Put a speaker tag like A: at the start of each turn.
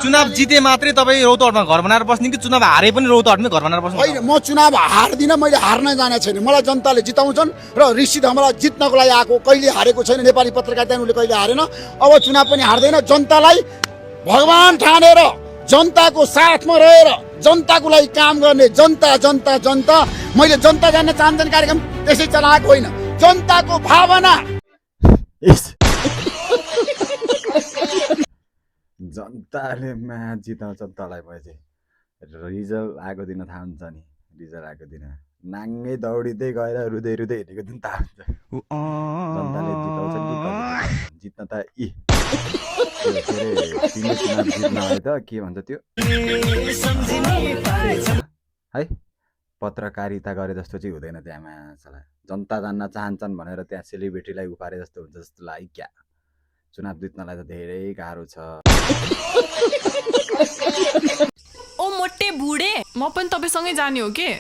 A: चुनाव जिते मात्रै तपाईँ रौतहटमा घर बनाएर बस्ने कि चुनाव हारे पनि रौतहटमै घर बनाएर बस्नु?
B: होइन, म चुनाव हार्दिनँ, मैले हार्न जाने छैन। मलाई जनताले जिताउँछन् र ऋषि धमला जित्नको लागि आएको, कहिले हारेको छैन। नेपाली पत्रकारिता उसले कहिले हारेन, अब चुनाव पनि हार्दैन। जनतालाई भगवान ठानेर, जनताको साथमा रहेर, जनताको लागि काम गर्ने, जनता जनता जनता। मैले जनता जान्न चाहन्छन् कार्यक्रम त्यसै चलाएको होइन, जनताको भावना।
C: जनताले म्याच जिताउँछ तँलाई पछि रिजल्ट आएको दिन थाहा हुन्छ नि। रिजल्ट आएको दिन नाङ्गै दौडिँदै गएर रुँदै रुँदै हिँडेको दिन थाहा हुन्छ जनताले जिताउँछ कि कसले जित्न त तिम्रो चुनाव जित्न आयो त के भन्छ त्यो है पत्रकारिता गरे जस्तो चाहिँ हुँदैन त्यहाँ माछाला। जनता जान्न चाहन्छन् भनेर त्यहाँ सेलिब्रिटीलाई उपारे जस्तो हुन्छ जस्तो लाग्यो क्या। चुनाव जित्नलाई त धेरै गाह्रो छ।
D: ओ मोटे बुढे, म पनि तपाईसँगै जाने हो के?